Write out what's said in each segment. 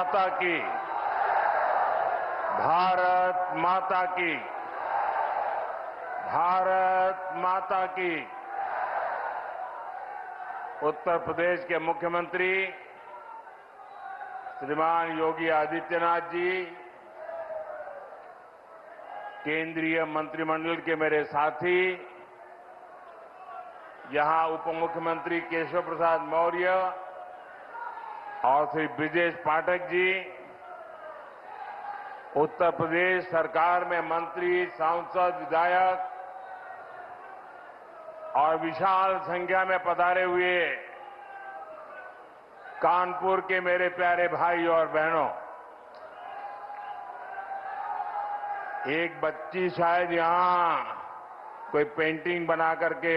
माता की, भारत माता की, भारत माता की। उत्तर प्रदेश के मुख्यमंत्री श्रीमान योगी आदित्यनाथ जी, केंद्रीय मंत्रिमंडल के मेरे साथी, यहां उप मुख्यमंत्री केशव प्रसाद मौर्य और श्री ब्रिजेश पाठक जी, उत्तर प्रदेश सरकार में मंत्री, सांसद, विधायक और विशाल संख्या में पधारे हुए कानपुर के मेरे प्यारे भाई और बहनों, एक बच्ची शायद यहां कोई पेंटिंग बना करके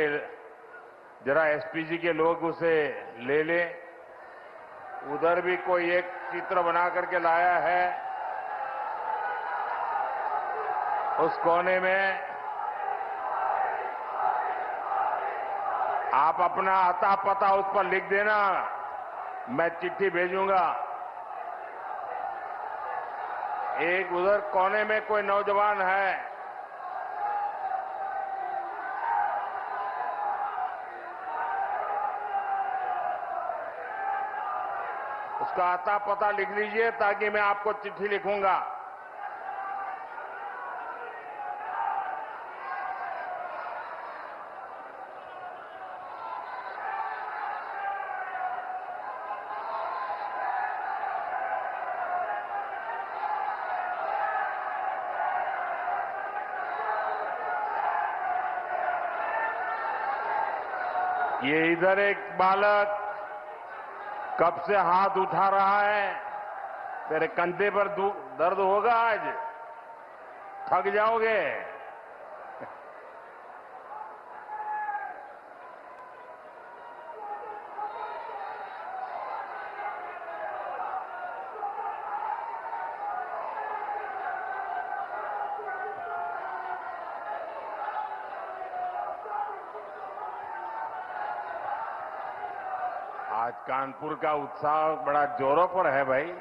जरा एसपीजी के लोग उसे ले ले। उधर भी कोई एक चित्र बना करके लाया है, उस कोने में आप अपना आता पता उस पर लिख देना, मैं चिट्ठी भेजूंगा। एक उधर कोने में कोई नौजवान है, उसका आता पता लिख लीजिए ताकि मैं आपको चिट्ठी लिखूंगा। ये इधर एक बालक कब से हाथ उठा रहा है। तेरे कंधे पर दर्द होगा आज, थक जाओगे। आज कानपुर का उत्साह बड़ा जोरों पर है भाई।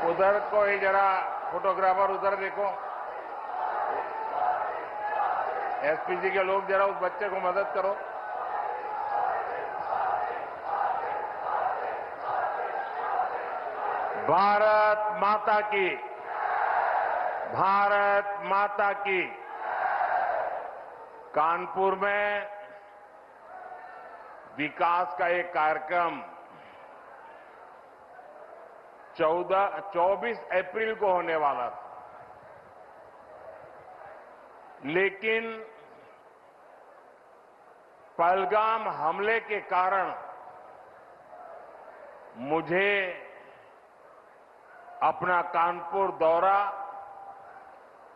उधर कोई जरा फोटोग्राफर उधर देखो, एसपीजी के लोग जरा उस बच्चे को मदद करो। भारत माता की, भारत माता की। कानपुर में विकास का एक कार्यक्रम 24 अप्रैल को होने वाला था, लेकिन पहलगाम हमले के कारण मुझे अपना कानपुर दौरा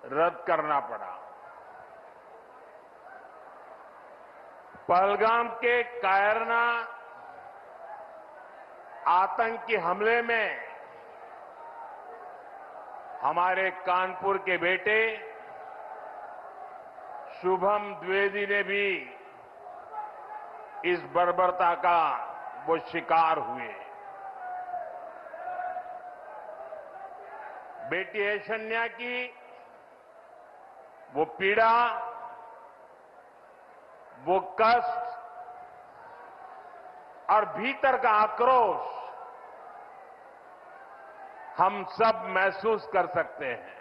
रद्द करना पड़ा। पहलगाम के कायरना आतंकी हमले में हमारे कानपुर के बेटे शुभम द्विवेदी ने भी इस बर्बरता का वो शिकार हुए। बेटी ऐशन्या की वो पीड़ा, वो कष्ट और भीतर का आक्रोश हम सब महसूस कर सकते हैं।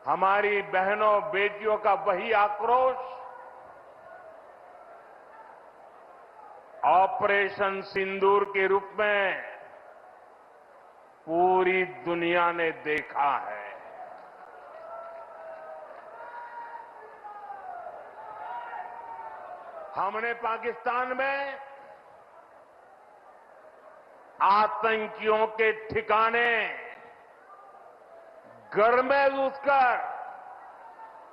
हमारी बहनों बेटियों का वही आक्रोश ऑपरेशन सिंदूर के रूप में पूरी दुनिया ने देखा है। हमने पाकिस्तान में आतंकियों के ठिकाने घर में घुसकर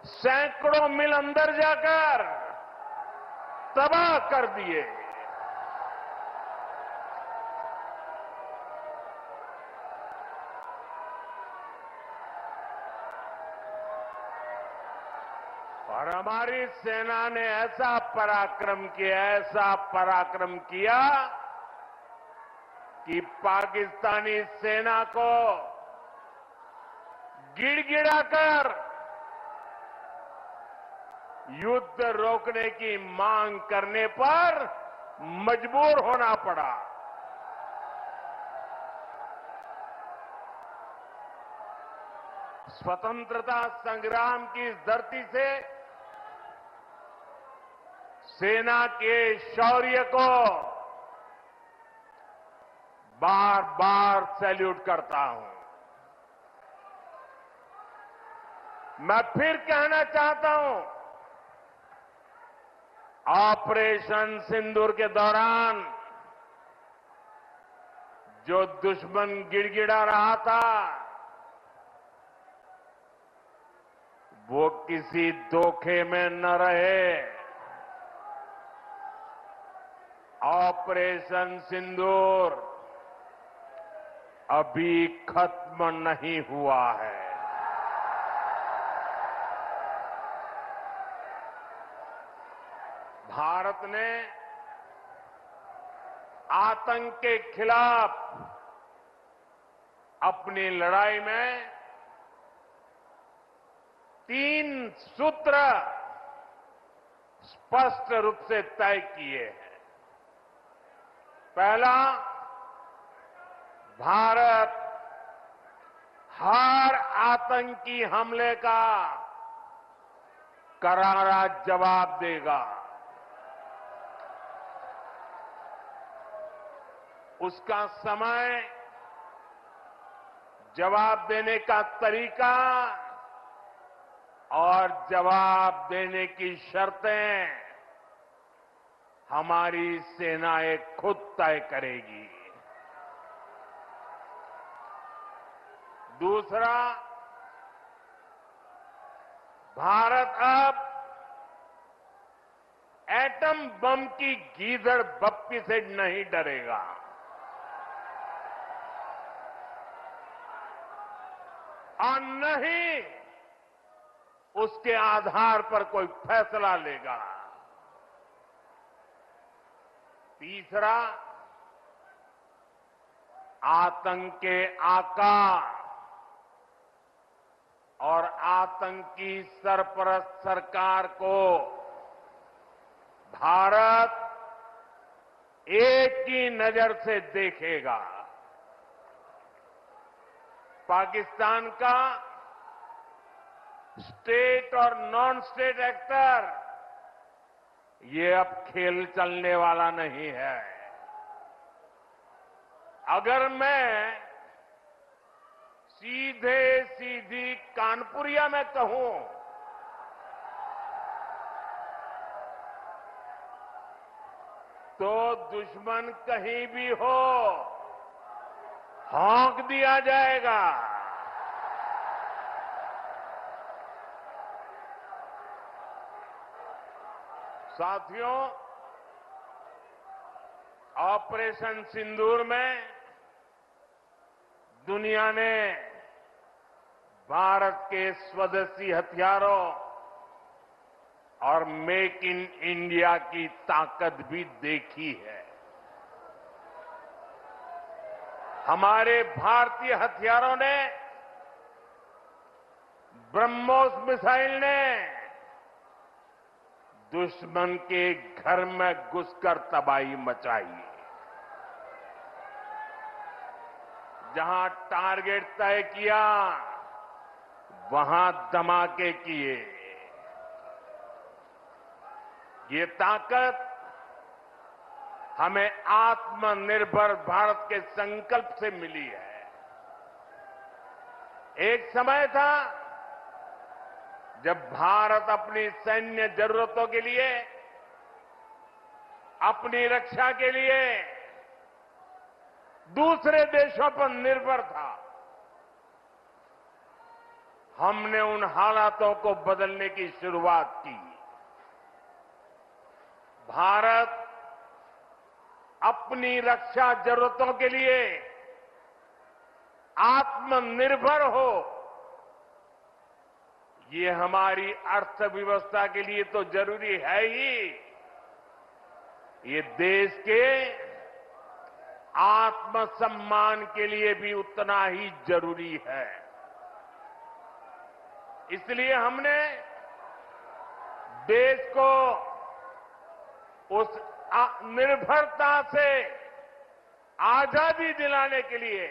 सैकड़ों मील अंदर जाकर तबाह कर दिए। और हमारी सेना ने ऐसा पराक्रम किया कि पाकिस्तानी सेना को गिड़गिड़ाकर युद्ध रोकने की मांग करने पर मजबूर होना पड़ा। स्वतंत्रता संग्राम की इस धरती से सेना के शौर्य को बार बार सैल्यूट करता हूं। मैं फिर कहना चाहता हूं, ऑपरेशन सिंदूर के दौरान जो दुश्मन गिड़गिड़ा रहा था, वो किसी धोखे में न रहे। ऑपरेशन सिंदूर अभी खत्म नहीं हुआ है। भारत ने आतंक के खिलाफ अपनी लड़ाई में 3 सूत्र स्पष्ट रूप से तय किए हैं। पहला, भारत हर आतंकी हमले का करारा जवाब देगा। उसका समय, जवाब देने का तरीका और जवाब देने की शर्तें हमारी सेनाएं खुद तय करेगी। दूसरा, भारत अब एटम बम की गीदड़ बप्पी से नहीं डरेगा। और न ही उसके आधार पर कोई फैसला लेगा। तीसरा, आतंक के आका और आतंकी सरपरस्त सरकार को भारत एक ही नजर से देखेगा। पाकिस्तान का स्टेट और नॉन स्टेट एक्टर, ये अब खेल चलने वाला नहीं है। अगर मैं सीधी कानपुरिया में कहूं तो दुश्मन कहीं भी हो, हौंक दिया जाएगा। साथियों, ऑपरेशन सिंदूर में दुनिया ने भारत के स्वदेशी हथियारों और मेक इन इंडिया की ताकत भी देखी है। हमारे भारतीय हथियारों ने, ब्रह्मोस मिसाइल ने दुश्मन के घर में घुसकर तबाही मचाई। जहां टारगेट तय किया, वहां धमाके किए। ये ताकत हमें आत्मनिर्भर भारत के संकल्प से मिली है। एक समय था जब भारत अपनी सैन्य जरूरतों के लिए, अपनी रक्षा के लिए दूसरे देशों पर निर्भर था। हमने उन हालातों को बदलने की शुरुआत की। भारत अपनी रक्षा जरूरतों के लिए आत्मनिर्भर हो, ये हमारी अर्थव्यवस्था के लिए तो जरूरी है ही, ये देश के आत्मसम्मान के लिए भी उतना ही जरूरी है। इसलिए हमने देश को उस निर्भरता से आजादी दिलाने के लिए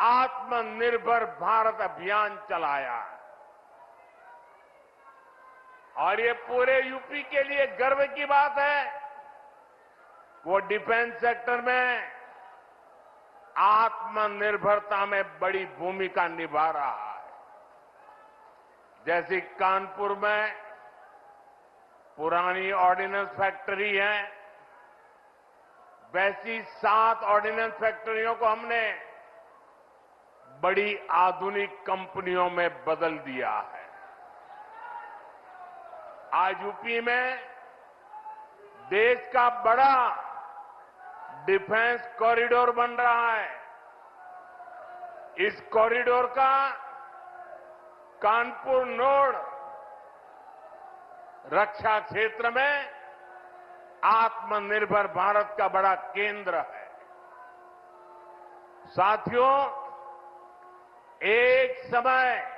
आत्मनिर्भर भारत अभियान चलाया। और ये पूरे यूपी के लिए गर्व की बात है, वो डिफेंस सेक्टर में आत्मनिर्भरता में बड़ी भूमिका निभा रहा है। जैसे कानपुर में पुरानी ऑर्डिनेंस फैक्ट्री है, वैसी 7 ऑर्डिनेंस फैक्ट्रियों को हमने बड़ी आधुनिक कंपनियों में बदल दिया है। आज यूपी में देश का बड़ा डिफेंस कॉरिडोर बन रहा है। इस कॉरिडोर का कानपुर नोड रक्षा क्षेत्र में आत्मनिर्भर भारत का बड़ा केंद्र है। साथियों, एक समय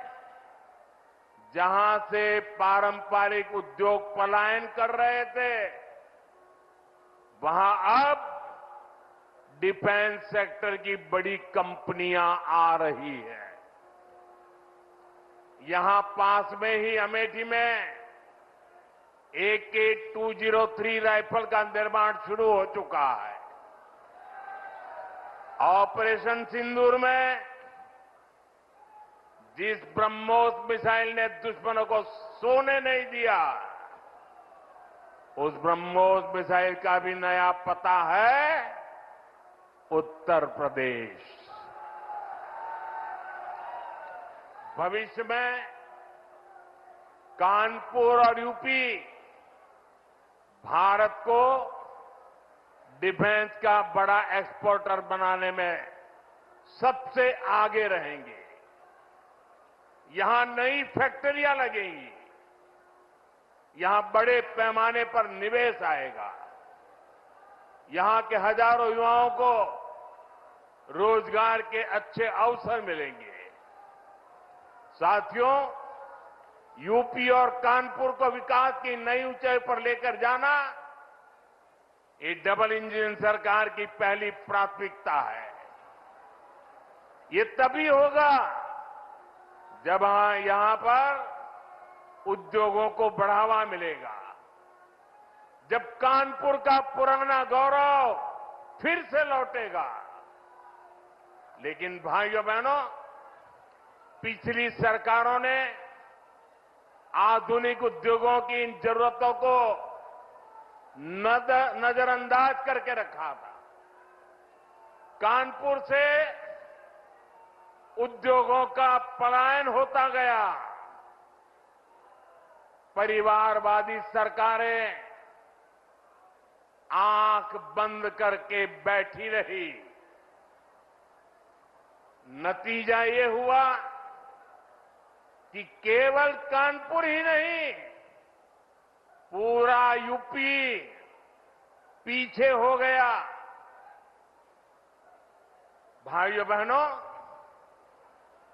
जहां से पारंपरिक उद्योग पलायन कर रहे थे, वहां अब डिफेंस सेक्टर की बड़ी कंपनियां आ रही हैं। यहां पास में ही अमेठी में AK-203 राइफल का निर्माण शुरू हो चुका है। ऑपरेशन सिंदूर में जिस ब्रह्मोस मिसाइल ने दुश्मनों को सोने नहीं दिया, उस ब्रह्मोस मिसाइल का भी नया पता है उत्तर प्रदेश। भविष्य में कानपुर और यूपी भारत को डिफेंस का बड़ा एक्सपोर्टर बनाने में सबसे आगे रहेंगे। यहां नई फैक्ट्रियां लगेंगी, यहां बड़े पैमाने पर निवेश आएगा, यहां के हजारों युवाओं को रोजगार के अच्छे अवसर मिलेंगे। साथियों, यूपी और कानपुर को विकास की नई ऊंचाई पर लेकर जाना, ये डबल इंजन सरकार की पहली प्राथमिकता है। ये तभी होगा जब यहां पर उद्योगों को बढ़ावा मिलेगा, जब कानपुर का पुराना गौरव फिर से लौटेगा। लेकिन भाइयों बहनों, पिछली सरकारों ने आधुनिक उद्योगों की इन जरूरतों को नजरअंदाज करके रखा था। कानपुर से उद्योगों का पलायन होता गया। परिवारवादी सरकारें आंख बंद करके बैठी रही। नतीजा ये हुआ कि केवल कानपुर ही नहीं, पूरा यूपी पीछे हो गया। भाइयों बहनों,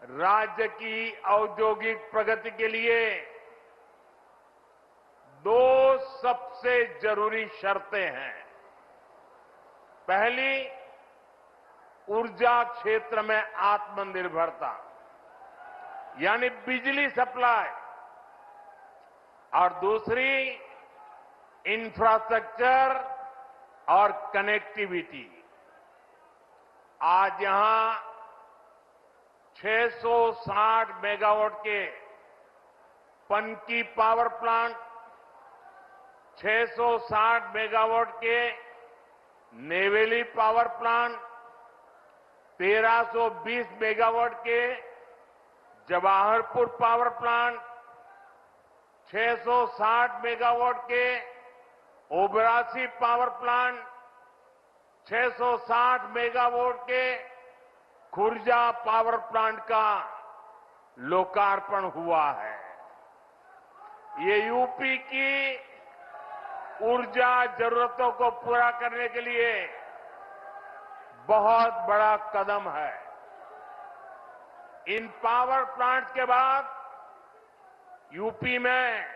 राज्य की औद्योगिक प्रगति के लिए 2 सबसे जरूरी शर्तें हैं। पहली, ऊर्जा क्षेत्र में आत्मनिर्भरता, यानी बिजली सप्लाई, और दूसरी इंफ्रास्ट्रक्चर और कनेक्टिविटी। आज यहां 660 मेगावाट के पनकी पावर प्लांट, 660 मेगावाट के नेवेली पावर प्लांट 1320 मेगावाट के जवाहरपुर पावर प्लांट 660 मेगावाट के ओबरासी पावर प्लांट 660 मेगावाट के खुर्जा पावर प्लांट का लोकार्पण हुआ है। ये यूपी की ऊर्जा जरूरतों को पूरा करने के लिए बहुत बड़ा कदम है। इन पावर प्लांट्स के बाद यूपी में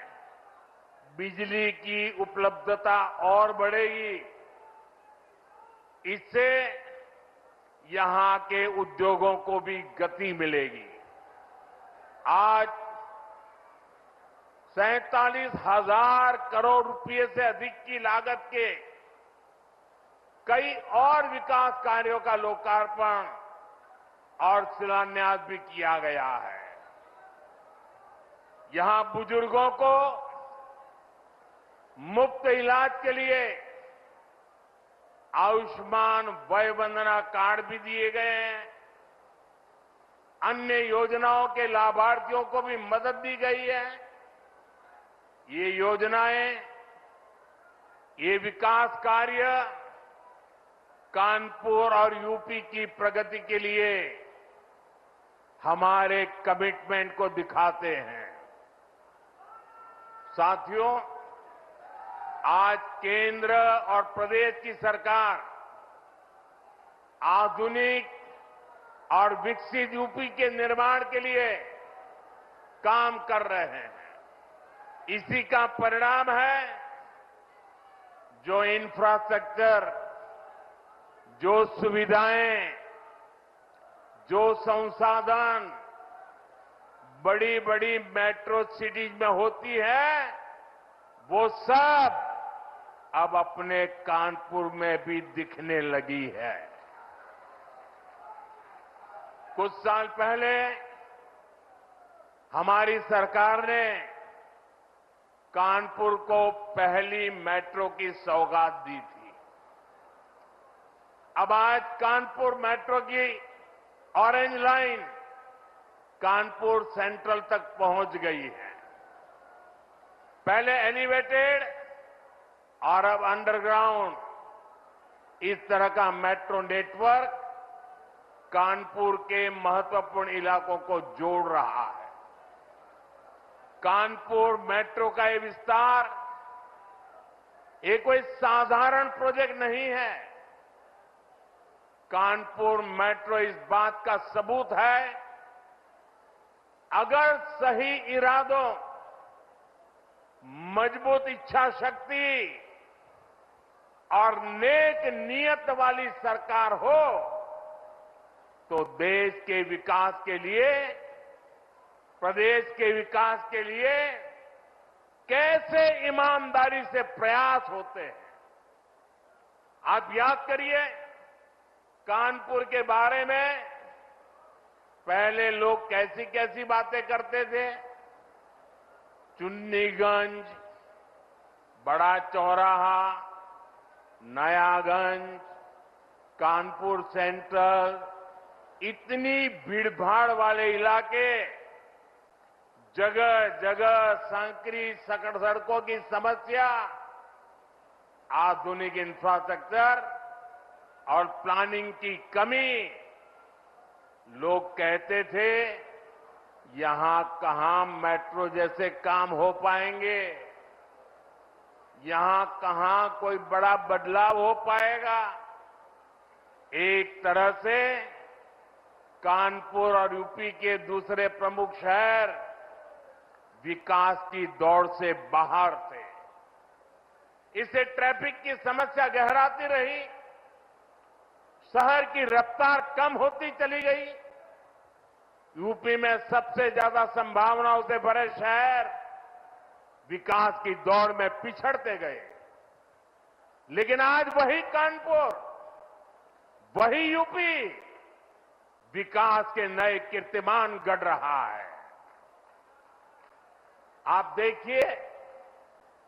बिजली की उपलब्धता और बढ़ेगी। इससे यहां के उद्योगों को भी गति मिलेगी। आज 47,000 करोड़ रुपए से अधिक की लागत के कई और विकास कार्यों का लोकार्पण और शिलान्यास भी किया गया है। यहां बुजुर्गों को मुफ्त इलाज के लिए आयुष्मान वय वंदना कार्ड भी दिए गए हैं। अन्य योजनाओं के लाभार्थियों को भी मदद दी गई है। ये योजनाएं, ये विकास कार्य कानपुर और यूपी की प्रगति के लिए हमारे कमिटमेंट को दिखाते हैं। साथियों, आज केंद्र और प्रदेश की सरकार आधुनिक और विकसित यूपी के निर्माण के लिए काम कर रहे हैं। इसी का परिणाम है जो इंफ्रास्ट्रक्चर, जो सुविधाएं, जो संसाधन बड़ी बड़ी मेट्रो सिटीज में होती है, वो सब अब अपने कानपुर में भी दिखने लगी है। कुछ साल पहले हमारी सरकार ने कानपुर को पहली मेट्रो की सौगात दी थी। अब आज कानपुर मेट्रो की ऑरेंज लाइन कानपुर सेंट्रल तक पहुंच गई है। पहले एलिवेटेड और अब अंडरग्राउंड, इस तरह का मेट्रो नेटवर्क कानपुर के महत्वपूर्ण इलाकों को जोड़ रहा है। कानपुर मेट्रो का ये विस्तार ये कोई साधारण प्रोजेक्ट नहीं है। कानपुर मेट्रो इस बात का सबूत है, अगर सही इरादों, मजबूत इच्छा शक्ति और नेक नीयत वाली सरकार हो तो देश के विकास के लिए, प्रदेश के विकास के लिए कैसे ईमानदारी से प्रयास होते हैं। आप याद करिए, कानपुर के बारे में पहले लोग कैसी कैसी बातें करते थे। चुन्नीगंज, बड़ा चौराहा, नयागंज, कानपुर सेंट्रल, इतनी भीड़भाड़ वाले इलाके, जगह जगह संकरी सकड़ सड़कों की समस्या, आधुनिक इंफ्रास्ट्रक्चर और प्लानिंग की कमी। लोग कहते थे यहां कहां मेट्रो जैसे काम हो पाएंगे, यहां कहां कोई बड़ा बदलाव हो पाएगा। एक तरह से कानपुर और यूपी के दूसरे प्रमुख शहर विकास की दौड़ से बाहर थे। इससे ट्रैफिक की समस्या गहराती रही, शहर की रफ्तार कम होती चली गई। यूपी में सबसे ज्यादा संभावनाओं से भरे शहर विकास की दौड़ में पिछड़ते गए। लेकिन आज वही कानपुर, वही यूपी विकास के नए कीर्तिमान गढ़ रहा है। आप देखिए,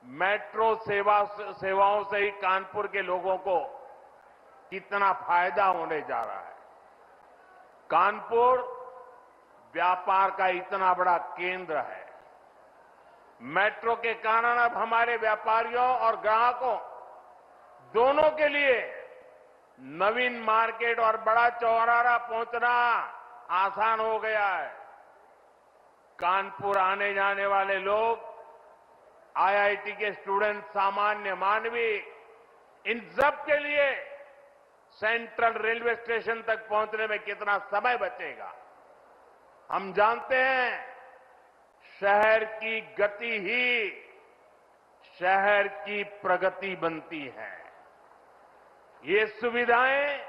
मेट्रो सेवाओं से ही कानपुर के लोगों को कितना फायदा होने जा रहा है। कानपुर व्यापार का इतना बड़ा केंद्र है। मेट्रो के कारण अब हमारे व्यापारियों और ग्राहकों दोनों के लिए नवीन मार्केट और बड़ा चौराहा पहुंचना आसान हो गया है। कानपुर आने जाने वाले लोग, आईआईटी के स्टूडेंट, सामान्य मानवी, इन सब के लिए सेंट्रल रेलवे स्टेशन तक पहुंचने में कितना समय बचेगा। हम जानते हैं शहर की गति ही शहर की प्रगति बनती है। ये सुविधाएं,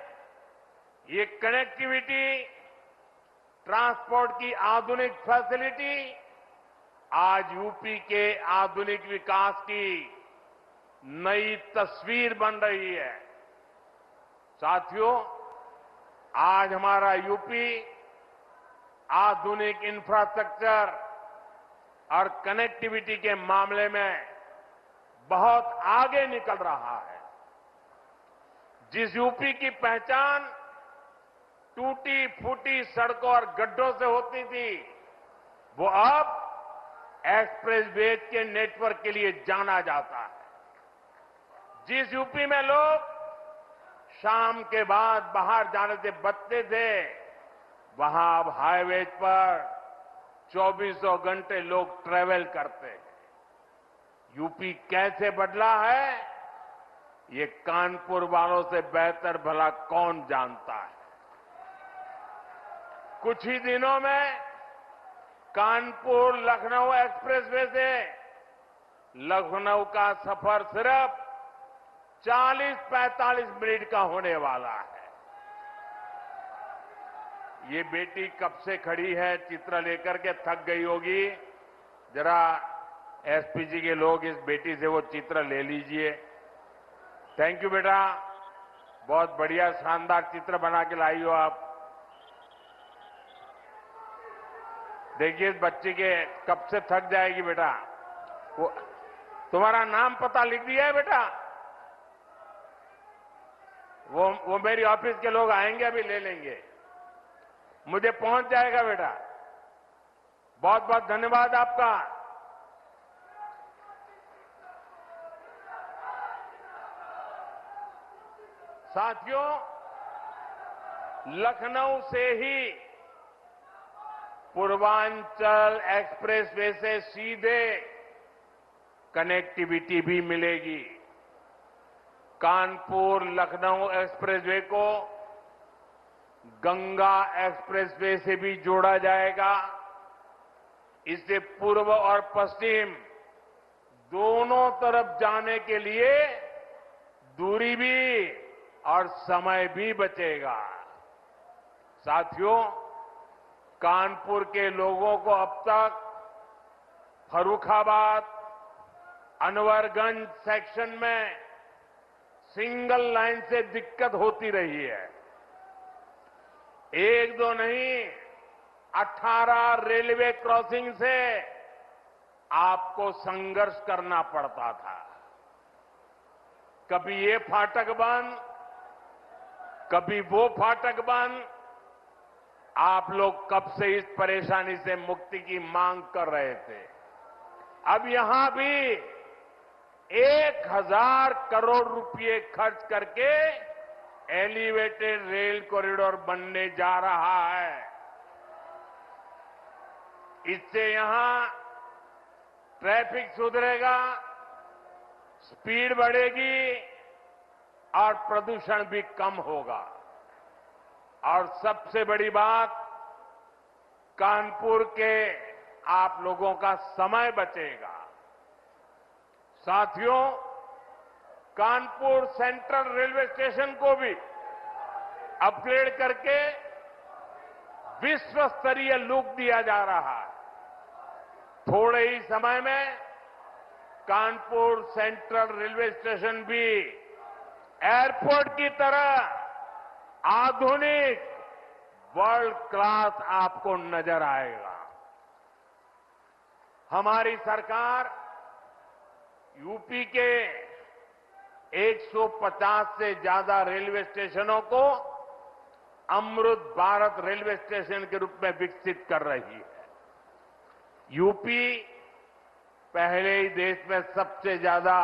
ये कनेक्टिविटी, ट्रांसपोर्ट की आधुनिक फैसिलिटी आज यूपी के आधुनिक विकास की नई तस्वीर बन रही है। साथियों, आज हमारा यूपी आधुनिक इंफ्रास्ट्रक्चर और कनेक्टिविटी के मामले में बहुत आगे निकल रहा है। जिस यूपी की पहचान टूटी फूटी सड़कों और गड्ढों से होती थी, वो अब एक्सप्रेस वे के नेटवर्क के लिए जाना जाता है। जिस यूपी में लोग शाम के बाद बाहर जाने से बचते थे, वहां अब हाईवे पर 24 घंटे लोग ट्रेवल करते हैं। यूपी कैसे बदला है, ये कानपुर वालों से बेहतर भला कौन जानता है। कुछ ही दिनों में कानपुर लखनऊ एक्सप्रेसवे से लखनऊ का सफर सिर्फ 40-45 मिनट का होने वाला है। ये बेटी कब से खड़ी है, चित्र लेकर के थक गई होगी। जरा एसपीजी के लोग इस बेटी से वो चित्र ले लीजिए। थैंक यू बेटा, बहुत बढ़िया शानदार चित्र बना के लाई हो आप। देखिए इस बच्ची के कब से थक जाएगी बेटा। वो तुम्हारा नाम पता लिख दिया है बेटा? वो मेरी ऑफिस के लोग आएंगे, अभी ले लेंगे, मुझे पहुंच जाएगा बेटा। बहुत बहुत धन्यवाद आपका। साथियों, लखनऊ से ही पूर्वांचल एक्सप्रेसवे से सीधे कनेक्टिविटी भी मिलेगी। कानपुर लखनऊ एक्सप्रेसवे को गंगा एक्सप्रेसवे से भी जोड़ा जाएगा। इससे पूर्व और पश्चिम दोनों तरफ जाने के लिए दूरी भी और समय भी बचेगा। साथियों, कानपुर के लोगों को अब तक फर्रुखाबाद, अनवरगंज सेक्शन में सिंगल लाइन से दिक्कत होती रही है। एक दो नहीं, 18 रेलवे क्रॉसिंग से आपको संघर्ष करना पड़ता था। कभी ये फाटक बंद, कभी वो फाटक बंद। आप लोग कब से इस परेशानी से मुक्ति की मांग कर रहे थे। अब यहां भी 1000 करोड़ रुपए खर्च करके एलिवेटेड रेल कॉरिडोर बनने जा रहा है। इससे यहां ट्रैफिक सुधरेगा, स्पीड बढ़ेगी और प्रदूषण भी कम होगा। और सबसे बड़ी बात, कानपुर के आप लोगों का समय बचेगा। साथियों, कानपुर सेंट्रल रेलवे स्टेशन को भी अपग्रेड करके विश्व स्तरीय लुक दिया जा रहा है। थोड़े ही समय में कानपुर सेंट्रल रेलवे स्टेशन भी एयरपोर्ट की तरह आधुनिक वर्ल्ड क्लास आपको नजर आएगा। हमारी सरकार यूपी के 150 से ज्यादा रेलवे स्टेशनों को अमृत भारत रेलवे स्टेशन के रूप में विकसित कर रही है। यूपी पहले ही देश में सबसे ज्यादा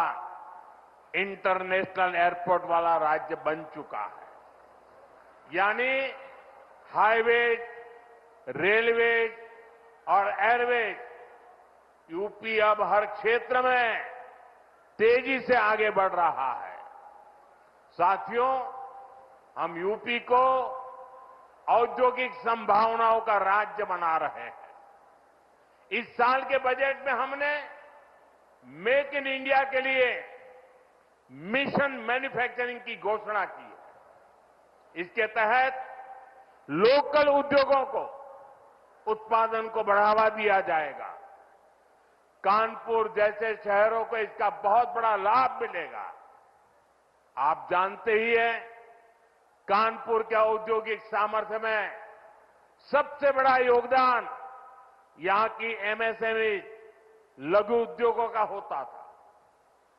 इंटरनेशनल एयरपोर्ट वाला राज्य बन चुका है। यानी हाईवेज, रेलवेज और एयरवेज, यूपी अब हर क्षेत्र में तेजी से आगे बढ़ रहा है। साथियों, हम यूपी को औद्योगिक संभावनाओं का राज्य बना रहे हैं। इस साल के बजट में हमने मेक इन इंडिया के लिए मिशन मैन्युफैक्चरिंग की घोषणा की है। इसके तहत लोकल उद्योगों को उत्पादन को बढ़ावा दिया जाएगा। कानपुर जैसे शहरों को इसका बहुत बड़ा लाभ मिलेगा। आप जानते ही हैं, कानपुर के औद्योगिक सामर्थ्य में सबसे बड़ा योगदान यहां की एमएसएमई लघु उद्योगों का होता था।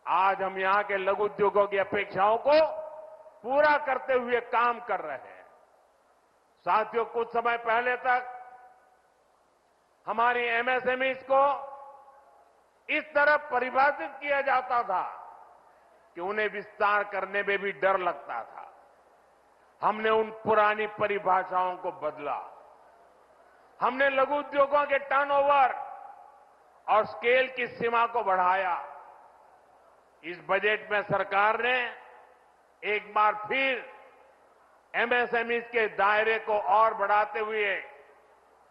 आज हम यहां के लघु उद्योगों की अपेक्षाओं को पूरा करते हुए काम कर रहे हैं। साथियों, कुछ समय पहले तक हमारी एमएसएमईज को इस तरह परिभाषित किया जाता था कि उन्हें विस्तार करने में भी डर लगता था। हमने उन पुरानी परिभाषाओं को बदला। हमने लघु उद्योगों के टर्नओवर और स्केल की सीमा को बढ़ाया। इस बजट में सरकार ने एक बार फिर एमएसएमई के दायरे को और बढ़ाते हुए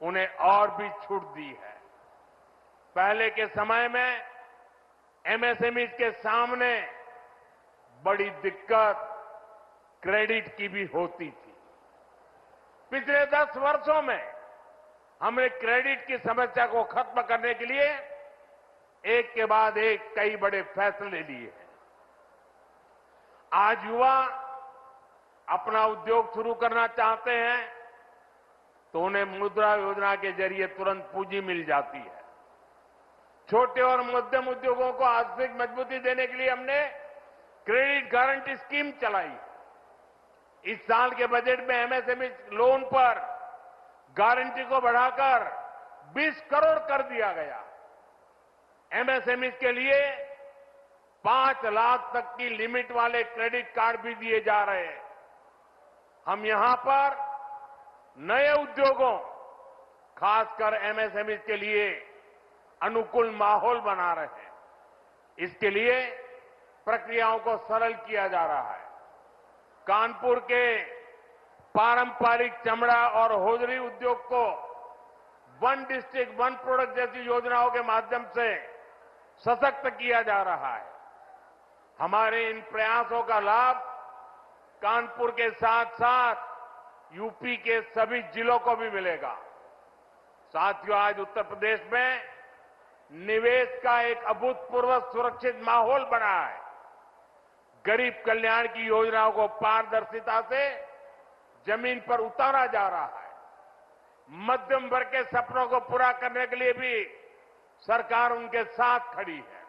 उन्हें और भी छूट दी है। पहले के समय में एमएसएमई के सामने बड़ी दिक्कत क्रेडिट की भी होती थी। पिछले 10 वर्षों में हमने क्रेडिट की समस्या को खत्म करने के लिए एक के बाद एक कई बड़े फैसले लिए हैं। आज युवा अपना उद्योग शुरू करना चाहते हैं तो उन्हें मुद्रा योजना के जरिए तुरंत पूंजी मिल जाती है। छोटे और मध्यम उद्योगों को आर्थिक मजबूती देने के लिए हमने क्रेडिट गारंटी स्कीम चलाई। इस साल के बजट में एमएसएमई लोन पर गारंटी को बढ़ाकर 20 करोड़ कर दिया गया। एमएसएमई के लिए 5 लाख तक की लिमिट वाले क्रेडिट कार्ड भी दिए जा रहे हैं। हम यहां पर नए उद्योगों, खासकर एमएसएमई के लिए अनुकूल माहौल बना रहे हैं। इसके लिए प्रक्रियाओं को सरल किया जा रहा है। कानपुर के पारंपरिक चमड़ा और होजरी उद्योग को वन डिस्ट्रिक्ट वन प्रोडक्ट जैसी योजनाओं के माध्यम से सशक्त किया जा रहा है। हमारे इन प्रयासों का लाभ कानपुर के साथ साथ यूपी के सभी जिलों को भी मिलेगा। साथियों, आज उत्तर प्रदेश में निवेश का एक अभूतपूर्व सुरक्षित माहौल बना है। गरीब कल्याण की योजनाओं को पारदर्शिता से जमीन पर उतारा जा रहा है। मध्यम वर्ग के सपनों को पूरा करने के लिए भी सरकार उनके साथ खड़ी है।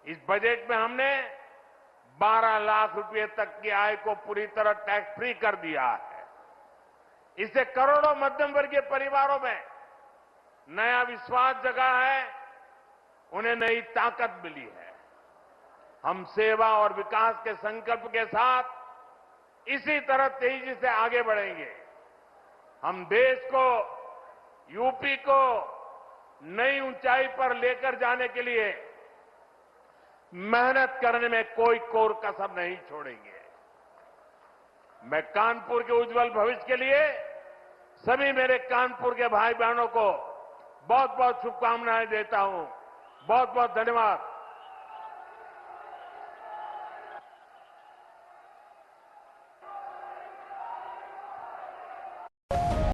इस बजट में हमने 12 लाख रुपए तक की आय को पूरी तरह टैक्स फ्री कर दिया है। इससे करोड़ों मध्यम वर्गीय परिवारों में नया विश्वास जगा है, उन्हें नई ताकत मिली है। हम सेवा और विकास के संकल्प के साथ इसी तरह तेजी से आगे बढ़ेंगे। हम देश को, यूपी को नई ऊंचाई पर लेकर जाने के लिए मेहनत करने में कोई कोर कसर नहीं छोड़ेंगे। मैं कानपुर के उज्जवल भविष्य के लिए सभी मेरे कानपुर के भाई बहनों को बहुत बहुत शुभकामनाएं देता हूं। बहुत बहुत धन्यवाद।